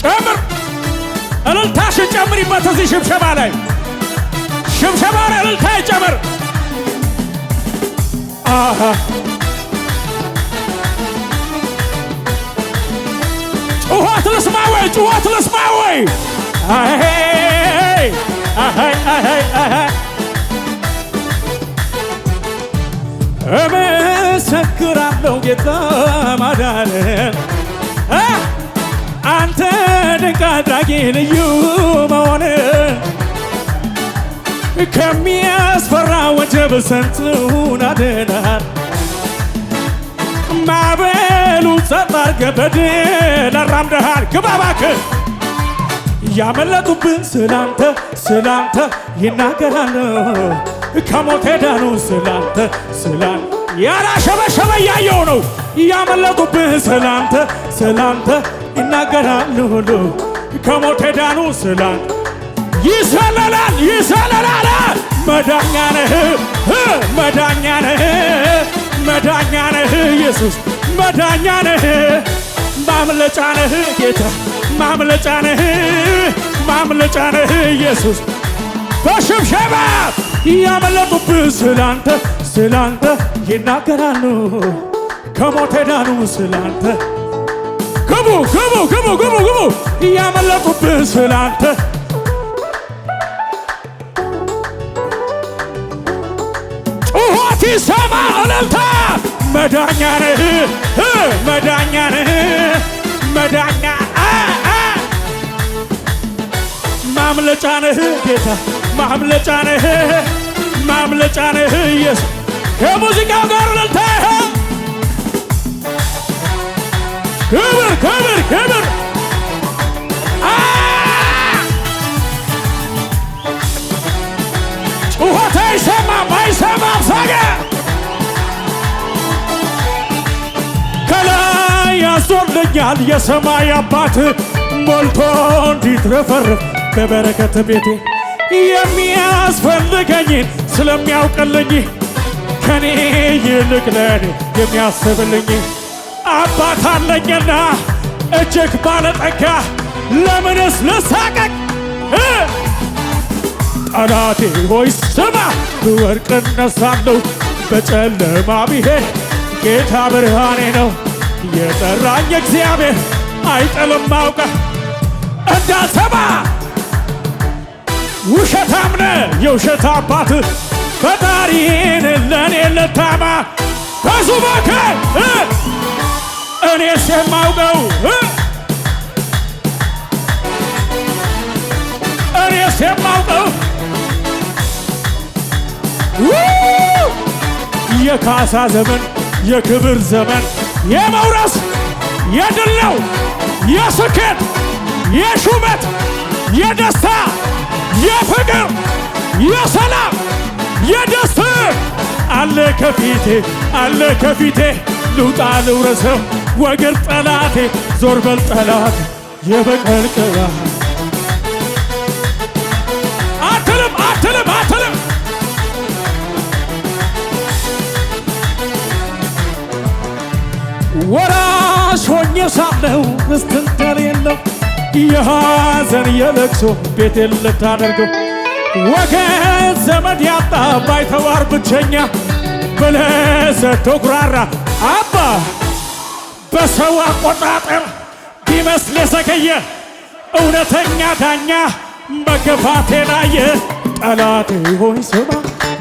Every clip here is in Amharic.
ጨምር እልልታሽን ጨምሪበት እዚህ ሽብሸባ ላይ እልልታ ይጨምር። ጩኸት ልስማ ወይ እመሰክራለሁ ጌታ ማዳንን አንተ ድንቅ አድራጊ ልዩ መሆንን ከሚያስፈራ ወጀብ ስንቱን አድነሃል። ማዕበሉን ጸጥ አድርገህ በድል አራምደሃል። ግባ እባክህ ያመለጡብን ስላንተ ይናገራሉ። ከሞት ዳኑ ስላንተ ያላሸበሸበ እያየው ነው። ያመለጡብን ስላንተ ይናገራሉ። ከሞት ዳኑ ስላንተ ይሰለላል መዳኛ ነህ ኢየሱስ መዳኛ ነህ ማምለጫ ነህ ጌታ ማምለጫ ነህ ኢየሱስ በሽብሸባ ያመለጡብህ ስላንተ ይናገራሉ። ከሞት ዳኑ ስላንተ ግቡ ያመለጡብህ ስላንተ ጩኸት ይሰማ እልልታ መዳኛ ማምለጫ ነህ ጌታ ማምለጫ ነህ ኢየሱስ ከሙዚቃው ጋር እልልታ ክብር ጩኸት አይሰማም ሳገ ከላይ ያዞልኛል የሰማይ አባት ሞልቶ እንዲትረፈረፍ በበረከት ቤቴ የሚያስፈልገኝን ስለሚያውቅልኝ ከኔ ይልቅ ለኔ የሚያስብልኝ አባት አለኝና እጅግ ባለጠጋ ለምንስ ልሳቀቅ? ጠላቴ ሆይ ስማ ብወድቅ እነሳለሁ በጨለማ ብሄድ ጌታ ብርሃኔ ነው። የጠራኝ እግዚአብሔር አይጥልም አውቀ እንዳልሰማ ውሸታም ነህ የውሸት አባት ፈጣሪን ለኔ ልታማ በዙ መካከል እኔስ የማውቀው የካሳ ዘመን የክብር ዘመን የመውረስ የድል ነው የስኬት የሹመት የደስታ የፍቅር የሰላም የደስታ አለ ከፊቴ ልውጣ ልውረሰው ወግር ጠላቴ ዞር በል ጠላት የበቀል ቅባት አትልም ወራሽ ሆኜ ሳለሁ ርስት እንደሌለው የሐዘን የለቅሶ ቤቴን ልታደርገው ወገን ዘመድ ያጣ ባይተዋር ብቸኛ ብለህ ስትኩራራ አባ በሰው አቆጣጠር ቢመስል የዘገየ እውነተኛ ዳኛ መገፋቴን አየ። ጠላቴ ሆይ ስማ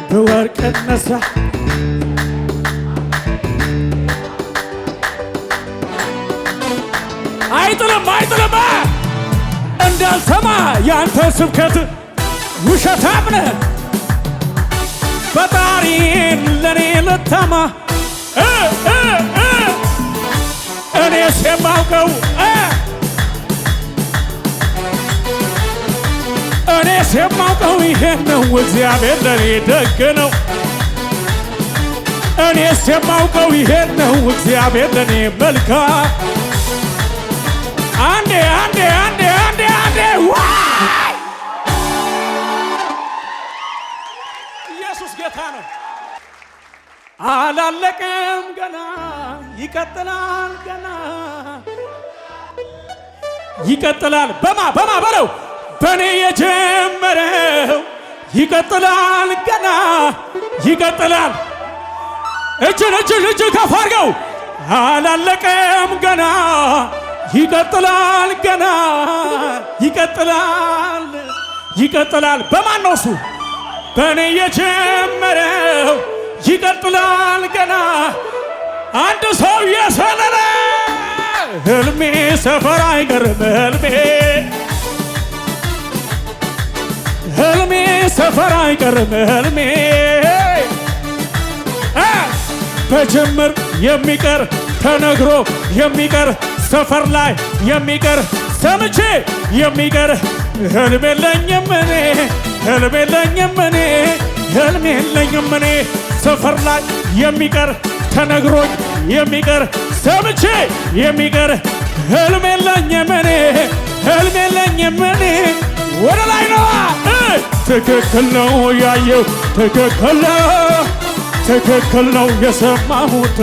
ብወድቅ እነሳ አይጥልም እንዳልሰማ ያንተ ስብከት ውሸታም ነህ ፈጣሪን ለኔ ልታማ እኔስ የማውቀው ይሄን ነው እግዚአብሔር ለኔ ደግ ነው። እኔስ የማውቀው ይሄን ነው እግዚአብሔር ለኔ መልካም አንዴ ኢየሱስ ጌታ ነው። አላለቀም ገና ይቀጥላል ገና ይቀጥላል። በማ በለው በኔ የጀመረው ይቀጥላል፣ ገና ይቀጥላል። እጅ ከፍ አድርገው። አላለቀም ገና ይቀጥላል፣ ገና ይቀጥላል። በማን ነው እሱ? በኔ የጀመረው ይቀጥላል ገና። አንድ ሰው የሰለለ ህልሜ ሰፈር አይቀርም ህልሜ ሰፈር አይቀርም ህልሜ በጅምር የሚቀር ተነግሮ የሚቀር ሰፈር ላይ የሚቀር ሰምቼ የሚቀር ህልም የለኝም እኔ ሰፈር ላይ የሚቀር ተነግሮኝ የሚቀር ሰምቼ የሚቀር ህልም የለኝም እኔ ወደ ላይ ነዋ። ትክክል ነው ያየው ትክክል ነው የሰማሁት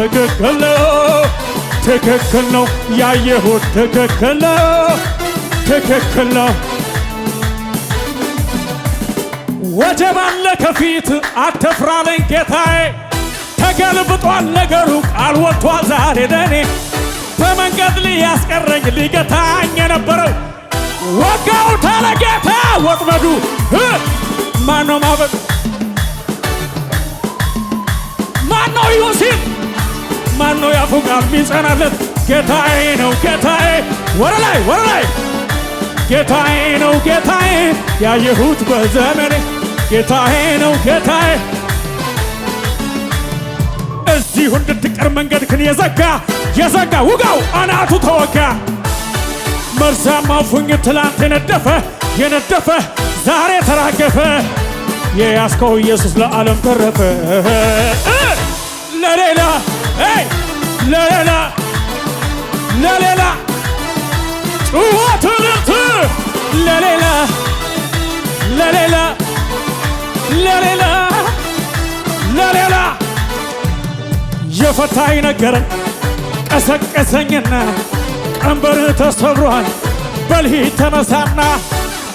ትክክል ነው ያየሁት ትክክል ነው። ወጀብ አለ ከፊት አትፍራለኝ ጌታዬ። ተገልብጧል ነገሩ ቃል ወጥቷል ዛሬ ለኔ። በመንገድ ሊያስቀረኝ ሊገታኝ የነበረው ወጋው ታለ ጌታ ወጥመዱ ማነው ማበቅ ማነው ይሁን ሲል ማነው ያፉቃል ሚጸናለት ጌታዬ ነው ወደ ላይ ጌታዬ ነው ያየሁት በዘመኔ ጌታዬ ነው እዚሁ እንድትቀር መንገድክን የዘጋ ውጋው አናቱ ተወጋ። መርዛማው ፉኝት ትላንት የነደፈ ዛሬ ተራገፈ። የያዝከው ኢየሱስ ለዓለም ተረፈ። ለሌላ ጩኸት ልርት ለሌላ የፈታኝ ነገረኝ ቀሰቀሰኝና ቀንበር ተሰብሯል በልሂድ ተነሳና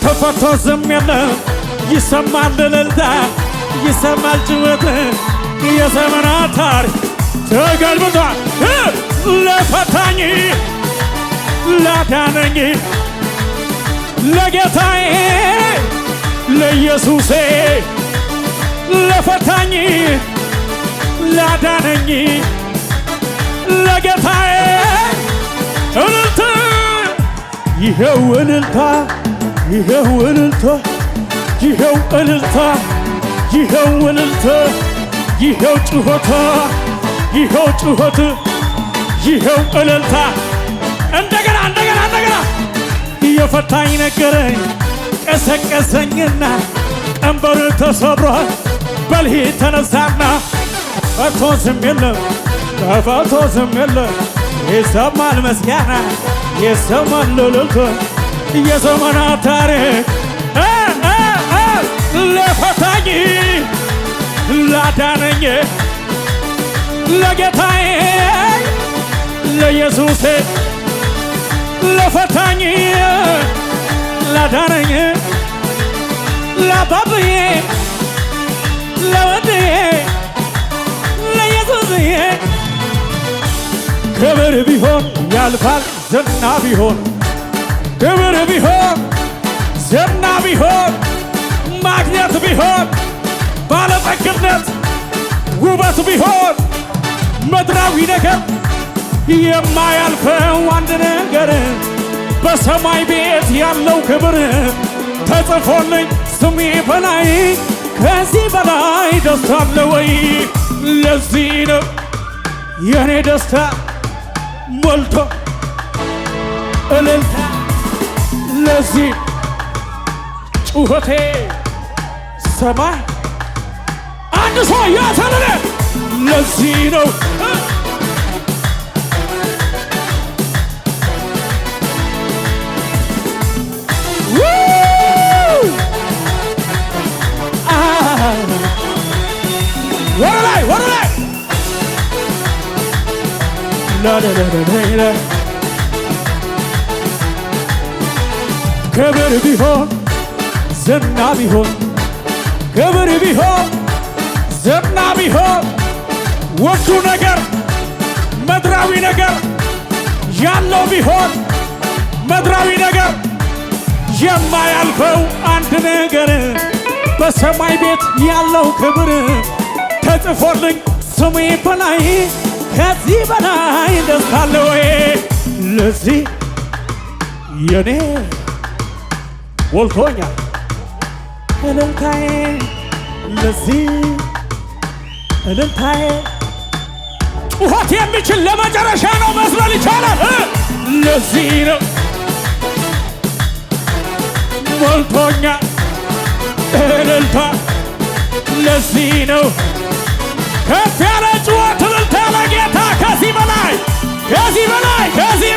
ተፈቶ ዝም የለም ይሰማል እልልታ ይሰማል ጭወት የዘመናት ታሪክ ተገልብጧል። ለፈታኝ ላዳነኝ ለጌታዬ ለኢየሱሴ ለፈታኝ ላዳነኝ ለጌታዬ እልልታ ይኸው እልልታ ይኸው ጩኸት ይኸው እልልታ እንደገና የፈታኝ ነገረኝ ቀሰቀሰኝና ቀንበር ተሰብሯል በልሂድ ተነሳና ፈቶ ዝም የለም ይሰማል ምስጋና ይሰማል እልልታ የዘመናት ታሪክ ለፈታኝ ላዳነኝ ለጌታዬ ለኢየሱሴ ለፈታኝ ላዳነኝ ለአባብዬ ለወድዬ ለኢየሱስዬ ክብር ቢሆን ያልፋል ዝና ቢሆን ክብር ቢሆን ዝና ቢሆን ማግኘት ቢሆን ባለጠግነት ውበት ቢሆን ምድራዊ ነገር የማያልፈው አንድ ነገር በሰማይ ቤት ያለው ክብር ተጽፎልኝ ስሜ በላይ ከዚህ በላይ ደስታ አለ ወይ? ለዚህ ነው የኔ ደስታ ሞልቶ እልልታ ለዚህ ጩኸቴ ሰማይ አንድ ሰው ያሰለለ ለዚህ ነው ወደ ላይ ክብር ቢሆን ዝና ቢሆን ክብር ቢሆን ዝና ቢሆን ውዱ ነገር ምድራዊ ነገር ያለው ቢሆን ምድራዊ ነገር የማያልፈው አንድ ነገር በሰማይ ቤት ያለው ክብር ተጽፎልኝ ስሜ በላይ ከዚህ በላይ ደስታ አለ ወይ? ለዚህ የኔ ሞልቶኛል እልልታዬ ለዚህ እልልታዬ ጩኸት የሚችል ለመጨረሻ ነው መስሎን ይቻላል። ለዚህ ነው ሞልቶኛል እልልታ ለዚህ ነው ከፍ ያለ ጩኸት እልልታ ለጌታ ከዚህ በላይ ከዚህ በላይ ከዚህ